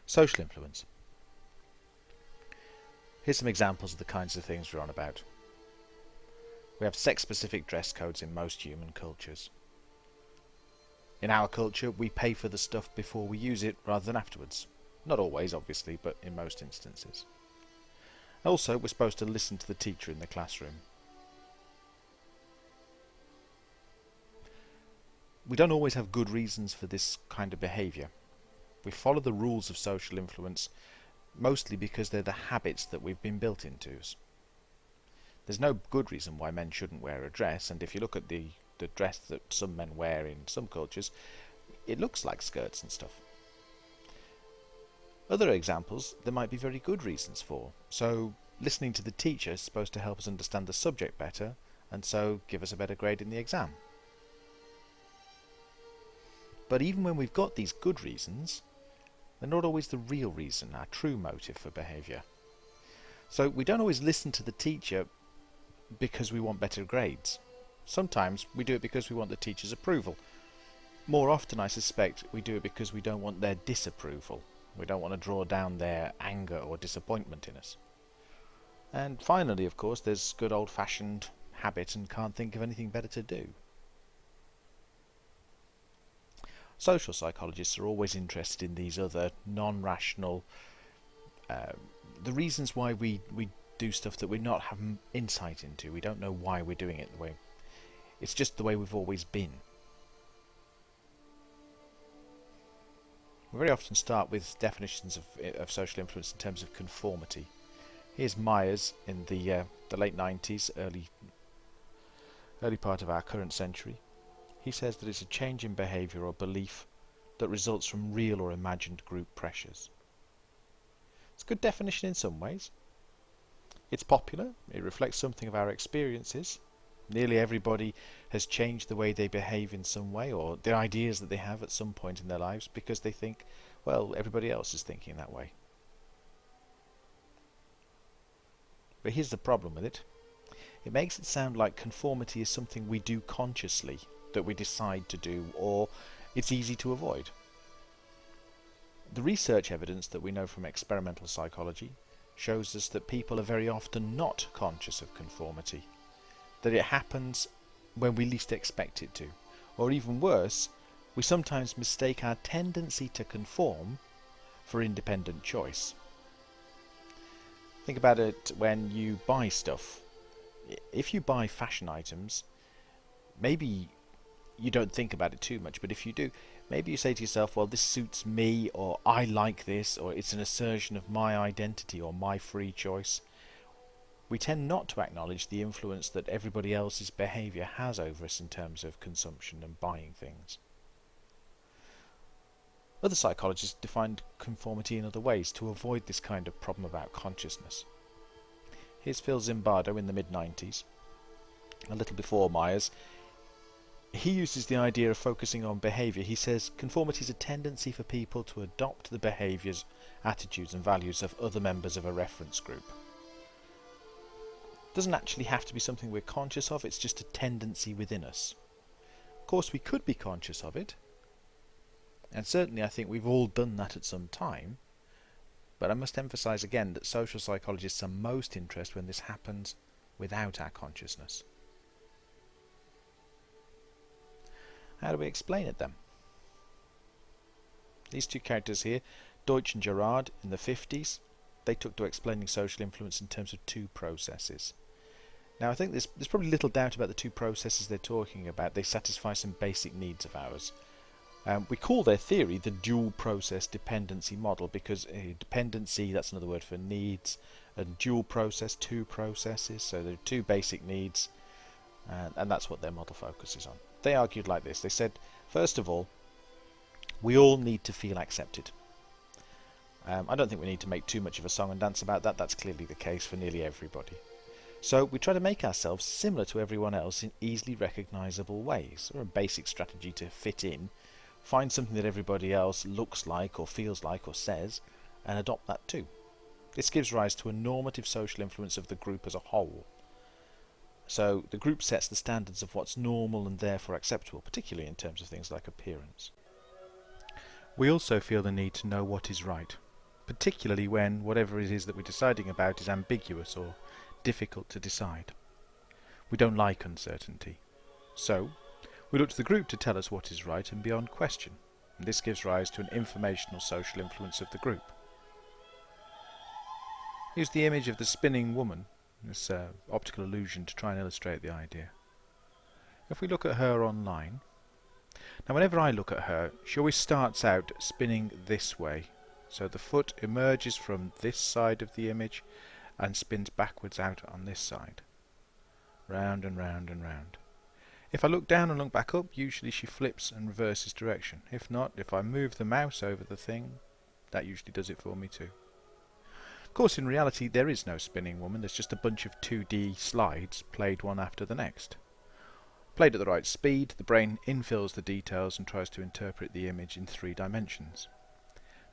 Social influence. Here's some examples of the kinds of things we're on about. We have sex-specific dress codes in most human cultures. In our culture, we pay for the stuff before we use it rather than afterwards. Not always, obviously, but in most instances. Also, we're supposed to listen to the teacher in the classroom. We don't always have good reasons for this kind of behaviour. We follow the rules of social influence mostly because they're the habits that we've been built into us. There's no good reason why men shouldn't wear a dress, and if you look at the dress that some men wear in some cultures, it looks like skirts and stuff. Other examples there might be very good reasons for. So listening to the teacher is supposed to help us understand the subject better, and so give us a better grade in the exam. But even when we've got these good reasons, they're not always the real reason, our true motive for behaviour. So we don't always listen to the teacher because we want better grades. Sometimes we do it because we want the teacher's approval. More often, I suspect, we do it because we don't want their disapproval. We don't want to draw down their anger or disappointment in us. And finally, of course, there's good old-fashioned habit and can't think of anything better to do. Social psychologists are always interested in these other non-rational, the reasons why we do stuff that we not have insight into. We don't know why we're doing it the way. It's just the way we've always been. We very often start with definitions of social influence in terms of conformity. Here's Myers in the late 90s, early part of our current century. He says that it's a change in behaviour or belief that results from real or imagined group pressures. It's a good definition in some ways. It's popular, it reflects something of our experiences. Nearly everybody has changed the way they behave in some way, or the ideas that they have at some point in their lives, because they think, well, everybody else is thinking that way. But here's the problem with it. It makes it sound like conformity is something we do consciously, that we decide to do, or it's easy to avoid. The research evidence that we know from experimental psychology shows us that people are very often not conscious of conformity, that it happens when we least expect it to, or even worse, we sometimes mistake our tendency to conform for independent choice. Think about it when you buy stuff. If you buy fashion items, maybe you don't think about it too much, but if you do, maybe you say to yourself, well, this suits me, or I like this, or it's an assertion of my identity or my free choice. We tend not to acknowledge the influence that everybody else's behaviour has over us in terms of consumption and buying things. Other psychologists defined conformity in other ways to avoid this kind of problem about consciousness. Here's Phil Zimbardo in the mid-90s, a little before Myers. He uses the idea of focusing on behaviour. He says conformity is a tendency for people to adopt the behaviours, attitudes and values of other members of a reference group. It doesn't actually have to be something we're conscious of, it's just a tendency within us. Of course, we could be conscious of it, and certainly I think we've all done that at some time, but I must emphasise again that social psychologists are most interested when this happens without our consciousness. How do we explain it then? These two characters here, Deutsch and Gerard in the 50s, they took to explaining social influence in terms of two processes. Now I think there's probably little doubt about the two processes they're talking about. They satisfy some basic needs of ours. We call their theory the dual process dependency model because dependency, that's another word for needs, and dual process, two processes, so there are two basic needs, and that's what their model focuses on. They argued like this. They said, first of all, we all need to feel accepted. I don't think we need to make too much of a song and dance about that. That's clearly the case for nearly everybody. So we try to make ourselves similar to everyone else in easily recognisable ways, or a basic strategy to fit in. Find something that everybody else looks like or feels like or says, and adopt that too. This gives rise to a normative social influence of the group as a whole. So the group sets the standards of what's normal and therefore acceptable, particularly in terms of things like appearance. We also feel the need to know what is right. particularly when whatever it is that we're deciding about is ambiguous or difficult to decide. We don't like uncertainty. So, we look to the group to tell us what is right and beyond question, and this gives rise to an informational social influence of the group. Use the image of the spinning woman, this optical illusion, to try and illustrate the idea. If we look at her online, now whenever I look at her, she always starts out spinning this way. So the foot emerges from this side of the image and spins backwards out on this side. Round and round and round. If I look down and look back up, usually she flips and reverses direction. If not, if I move the mouse over the thing, that usually does it for me too. Of course, in reality, there is no spinning woman. There's just a bunch of 2D slides played one after the next. Played at the right speed, the brain infills the details and tries to interpret the image in 3 dimensions.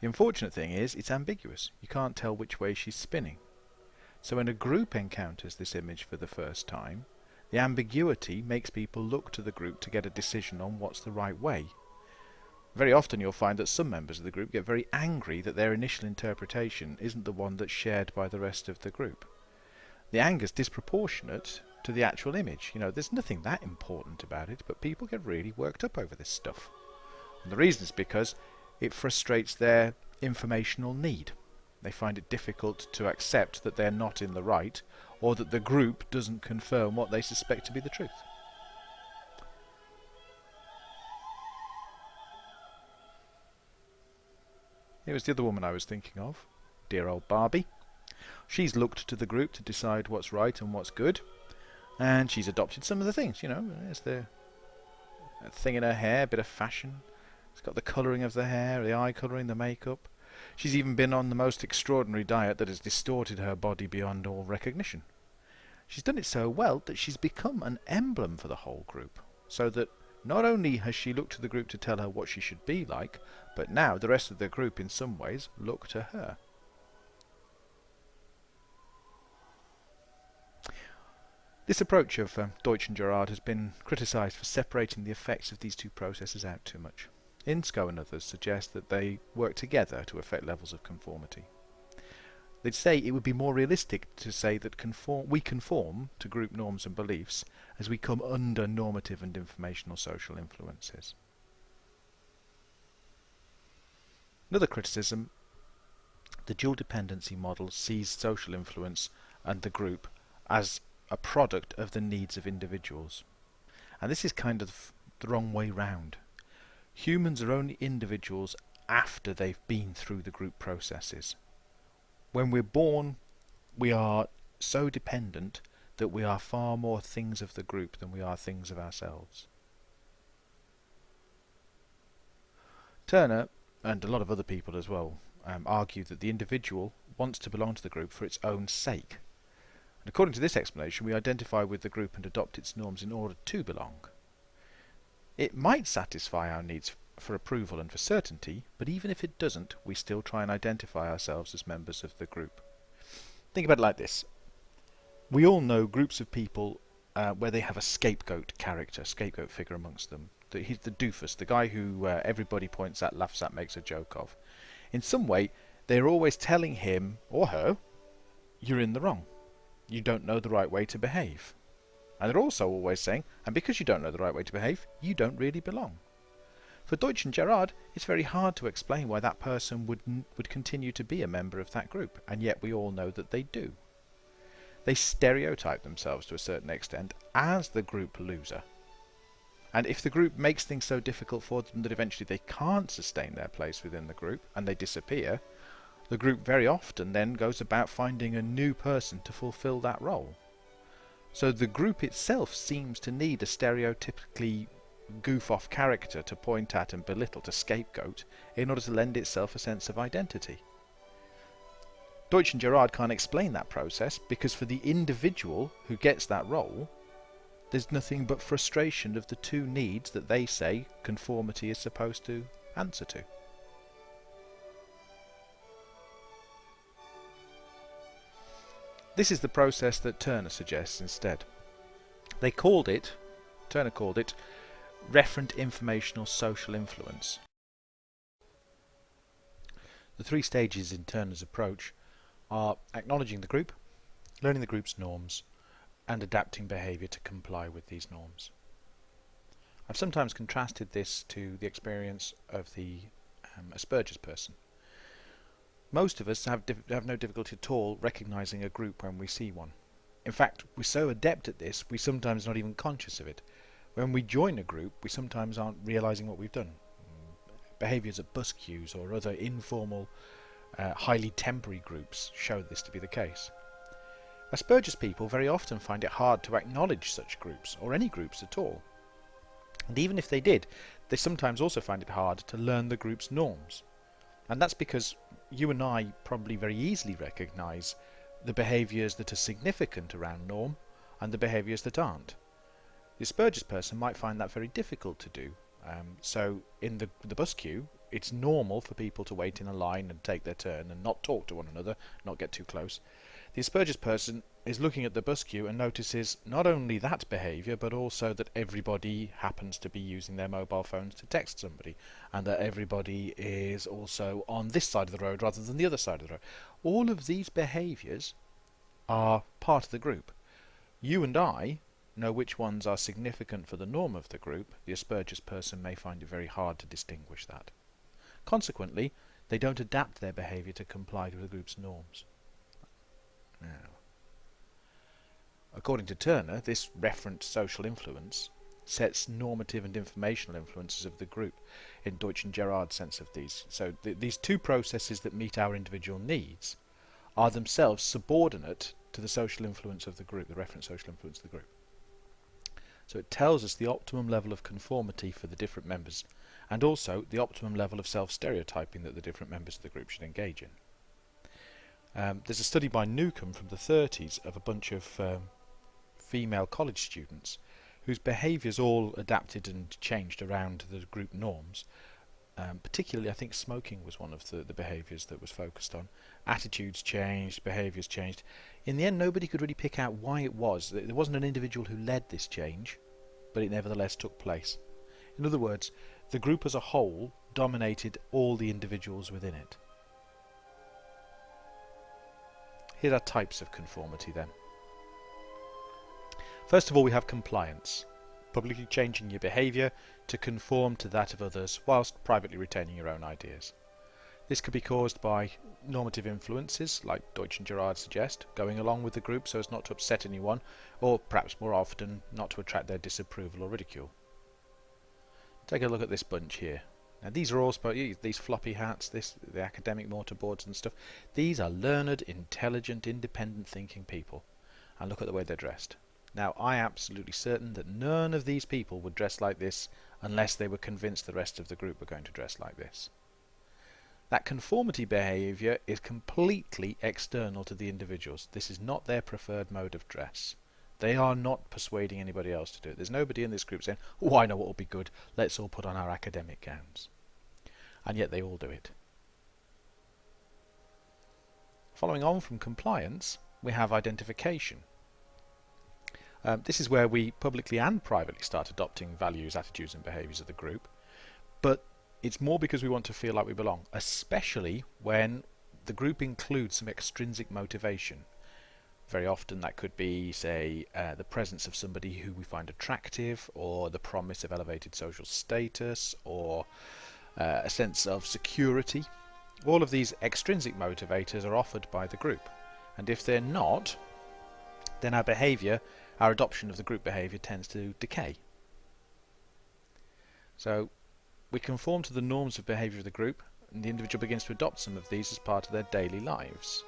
The unfortunate thing is, it's ambiguous. You can't tell which way she's spinning. So when a group encounters this image for the first time, the ambiguity makes people look to the group to get a decision on what's the right way. Very often you'll find that some members of the group get very angry that their initial interpretation isn't the one that's shared by the rest of the group. The anger's disproportionate to the actual image. You know, there's nothing that important about it, but people get really worked up over this stuff. And the reason is because it frustrates their informational need. They find it difficult to accept that they're not in the right, or that the group doesn't confirm what they suspect to be the truth. Here was the other woman I was thinking of, dear old Barbie. She's looked to the group to decide what's right and what's good, and she's adopted some of the things, you know. There's the thing in her hair, a bit of fashion. It's got the colouring of the hair, the eye colouring, the makeup. She's even been on the most extraordinary diet that has distorted her body beyond all recognition. She's done it so well that she's become an emblem for the whole group, so that not only has she looked to the group to tell her what she should be like, but now the rest of the group in some ways look to her. This approach of Deutsch and Gerard has been criticised for separating the effects of these 2 processes out too much. Insko and others suggest that they work together to affect levels of conformity. They'd say it would be more realistic to say that we conform to group norms and beliefs as we come under normative and informational social influences. Another criticism, the dual dependency model sees social influence and the group as a product of the needs of individuals. And this is kind of the wrong way round. Humans are only individuals after they've been through the group processes. When we're born, we are so dependent that we are far more things of the group than we are things of ourselves. Turner, and a lot of other people as well, argue that the individual wants to belong to the group for its own sake. And according to this explanation, we identify with the group and adopt its norms in order to belong. It might satisfy our needs for approval and for certainty, but even if it doesn't, we still try and identify ourselves as members of the group. Think about it like this. We all know groups of people where they have a scapegoat character, scapegoat figure amongst them. He's the doofus, the guy who everybody points at, laughs at, makes a joke of. In some way, they're always telling him or her, you're in the wrong. You don't know the right way to behave. And they're also always saying, and because you don't know the right way to behave, you don't really belong. For Deutsch and Gerard, it's very hard to explain why that person would continue to be a member of that group, and yet we all know that they do. They stereotype themselves to a certain extent as the group loser. And if the group makes things so difficult for them that eventually they can't sustain their place within the group and they disappear, the group very often then goes about finding a new person to fulfill that role. So the group itself seems to need a stereotypically goof-off character to point at and belittle, to scapegoat, in order to lend itself a sense of identity. Deutsch and Gerard can't explain that process because for the individual who gets that role, there's nothing but frustration of the 2 needs that they say conformity is supposed to answer to. This is the process that Turner suggests instead. Turner called it Referent Informational Social Influence. The three stages in Turner's approach are acknowledging the group, learning the group's norms, and adapting behaviour to comply with these norms. I've sometimes contrasted this to the experience of the Asperger's person. Most of us have no difficulty at all recognising a group when we see one. In fact, we're so adept at this, we're sometimes not even conscious of it. When we join a group, we sometimes aren't realising what we've done. Behaviours at bus queues or other informal, highly temporary groups show this to be the case. Asperger's people very often find it hard to acknowledge such groups, or any groups at all. And even if they did, they sometimes also find it hard to learn the group's norms. And that's because you and I probably very easily recognise the behaviours that are significant around norm and the behaviours that aren't. The Asperger's person might find that very difficult to do. So in the bus queue, it's normal for people to wait in a line and take their turn and not talk to one another, not get too close. The Asperger's person is looking at the bus queue and notices not only that behaviour, but also that everybody happens to be using their mobile phones to text somebody, and that everybody is also on this side of the road rather than the other side of the road. All of these behaviours are part of the group. You and I know which ones are significant for the norm of the group. The Asperger's person may find it very hard to distinguish that. Consequently, they don't adapt their behaviour to comply with the group's norms. Now, according to Turner, this referent social influence sets normative and informational influences of the group in Deutsch and Gerard's sense of these. So these two processes that meet our individual needs are themselves subordinate to the social influence of the group, the referent social influence of the group. So it tells us the optimum level of conformity for the different members, and also the optimum level of self-stereotyping that the different members of the group should engage in. There's a study by Newcomb from the 30s of a bunch of female college students whose behaviours all adapted and changed around the group norms. Particularly, I think smoking was one of the behaviours that was focused on. Attitudes changed, behaviours changed. In the end, nobody could really pick out why it was. There wasn't an individual who led this change, but it nevertheless took place. In other words, the group as a whole dominated all the individuals within it. Here are types of conformity then. First of all, we have compliance. Publicly changing your behaviour to conform to that of others whilst privately retaining your own ideas. This could be caused by normative influences, like Deutsch and Gerard suggest, going along with the group so as not to upset anyone, or perhaps more often, not to attract their disapproval or ridicule. Take a look at this bunch here. Now these are all these floppy hats, the academic mortarboards and stuff. These are learned, intelligent, independent thinking people. And look at the way they're dressed. Now I am absolutely certain that none of these people would dress like this unless they were convinced the rest of the group were going to dress like this. That conformity behaviour is completely external to the individuals. This is not their preferred mode of dress. They are not persuading anybody else to do it. There's nobody in this group saying, oh, I know what will be good, let's all put on our academic gowns. And yet they all do it. Following on from compliance, we have identification. This is where we publicly and privately start adopting values, attitudes and behaviours of the group. But it's more because we want to feel like we belong, especially when the group includes some extrinsic motivation. Very often that could be, say, the presence of somebody who we find attractive, or the promise of elevated social status, or a sense of security. All of these extrinsic motivators are offered by the group, and if they're not, then our behaviour, our adoption of the group behaviour tends to decay. So we conform to the norms of behaviour of the group, and the individual begins to adopt some of these as part of their daily lives.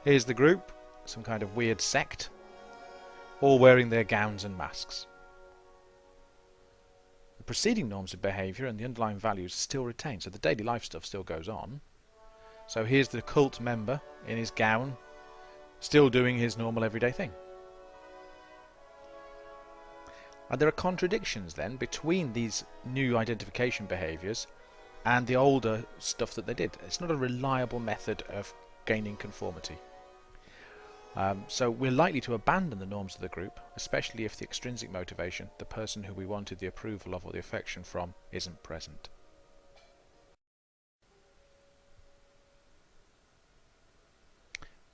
Here's the group, some kind of weird sect, all wearing their gowns and masks. The preceding norms of behaviour and the underlying values are still retained, so the daily life stuff still goes on. So here's the cult member in his gown, still doing his normal everyday thing. And there are contradictions then between these new identification behaviours and the older stuff that they did. It's not a reliable method of gaining conformity. So we're likely to abandon the norms of the group, especially if the extrinsic motivation, the person who we wanted the approval of or the affection from, isn't present.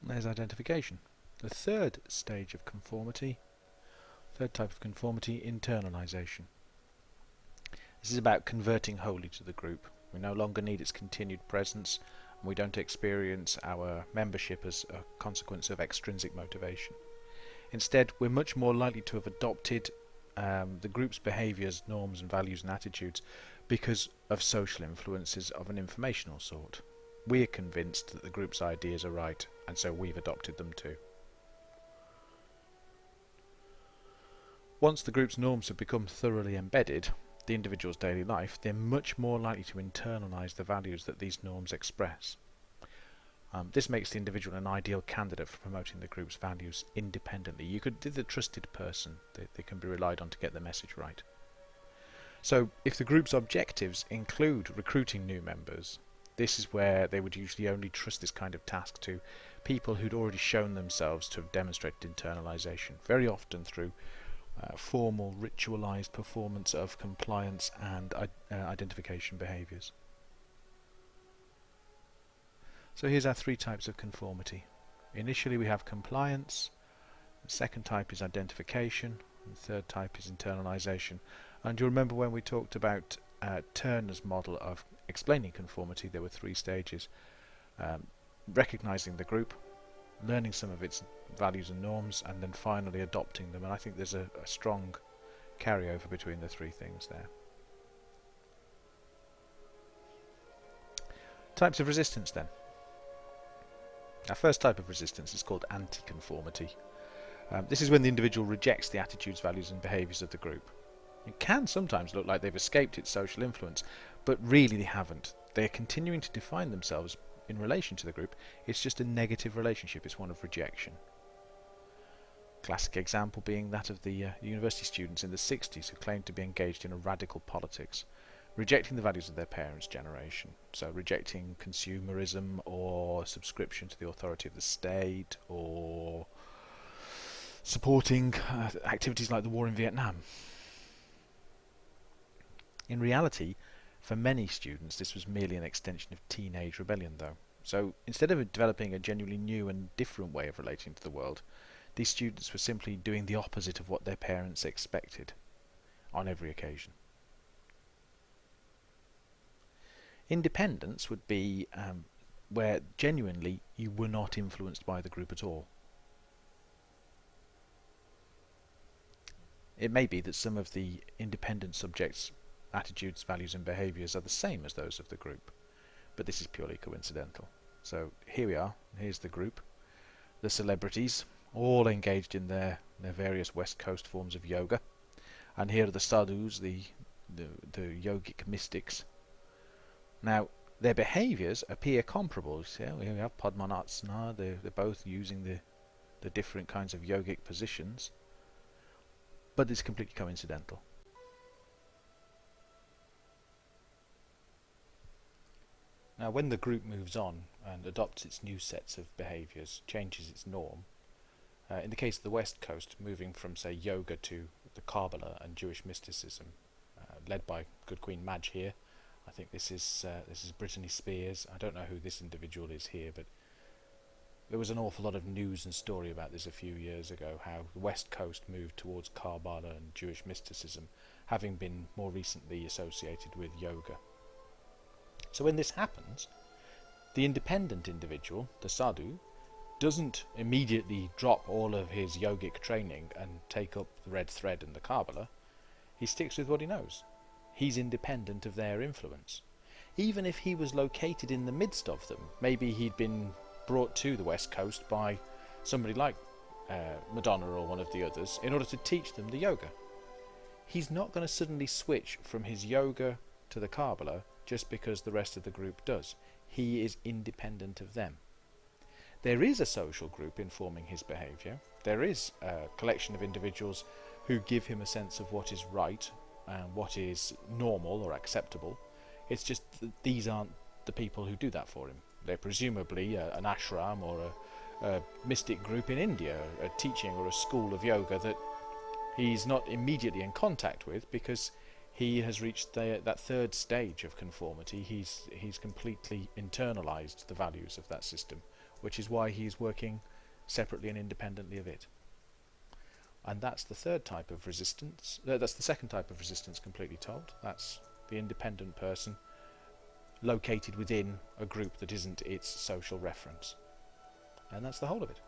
There's identification. The third stage of conformity, third type of conformity, internalisation. This is about converting wholly to the group. We no longer need its continued presence, and we don't experience our membership as a consequence of extrinsic motivation. Instead, we're much more likely to have adopted the group's behaviours, norms and values and attitudes because of social influences of an informational sort. We're convinced that the group's ideas are right, and so we've adopted them too. Once the group's norms have become thoroughly embedded in the individual's daily life, they're much more likely to internalise the values that these norms express. This makes the individual an ideal candidate for promoting the group's values independently. They're the trusted person. They can be relied on to get the message right. So if the group's objectives include recruiting new members, this is where they would usually only trust this kind of task to people who'd already shown themselves to have demonstrated internalisation, very often through formal, ritualised performance of compliance and identification behaviours. So here's our three types of conformity. Initially we have compliance, the second type is identification, and the third type is internalisation. And you'll remember when we talked about Turner's model of explaining conformity, there were three stages. Recognising the group, learning some of its values and norms, and then finally adopting them. And I think there's a strong carryover between the three things there. Types of resistance then. Our first type of resistance is called anti-conformity. This is when the individual rejects the attitudes, values and behaviours of the group. It can sometimes look like they've escaped its social influence, but really they haven't. They're continuing to define themselves in relation to the group. It's just a negative relationship, it's one of rejection. Classic example being that of the university students in the 60s who claimed to be engaged in a radical politics, rejecting the values of their parents' generation. So rejecting consumerism or subscription to the authority of the state, or supporting activities like the war in Vietnam. In reality, for many students this was merely an extension of teenage rebellion though. So instead of developing a genuinely new and different way of relating to the world, these students were simply doing the opposite of what their parents expected on every occasion. Independence would be where genuinely you were not influenced by the group at all. It may be that some of the independent subjects' attitudes, values and behaviours are the same as those of the group, but this is purely coincidental. So here we are, here's the group, the celebrities, all engaged in their various West Coast forms of yoga, and here are the sadhus, the yogic mystics. Now, their behaviours appear comparable. So we have Padmanabhasana, they're both using the different kinds of yogic positions, but it's completely coincidental. Now, when the group moves on and adopts its new sets of behaviours, changes its norm, in the case of the West Coast, moving from, say, yoga to the Kabbalah and Jewish mysticism, led by good Queen Madge here. I think this is Brittany Spears. I don't know who this individual is here, but there was an awful lot of news and story about this a few years ago, how the West Coast moved towards Kabbalah and Jewish mysticism, having been more recently associated with yoga. So when this happens, the independent individual, the sadhu, doesn't immediately drop all of his yogic training and take up the red thread and the Kabbalah. He sticks with what he knows. He's independent of their influence. Even if he was located in the midst of them, maybe he'd been brought to the West Coast by somebody like Madonna or one of the others in order to teach them the yoga. He's not going to suddenly switch from his yoga to the Kabbalah just because the rest of the group does. He is independent of them. There is a social group informing his behaviour. There is a collection of individuals who give him a sense of what is right and what is normal or acceptable. It's just that these aren't the people who do that for him. They're presumably an ashram or a mystic group in India, a teaching or a school of yoga that he's not immediately in contact with because he has reached that third stage of conformity. He's completely internalised the values of that system, which is why he's working separately and independently of it. And that's the third type of resistance. That's the second type of resistance completely told. That's the independent person located within a group that isn't its social reference. And that's the whole of it.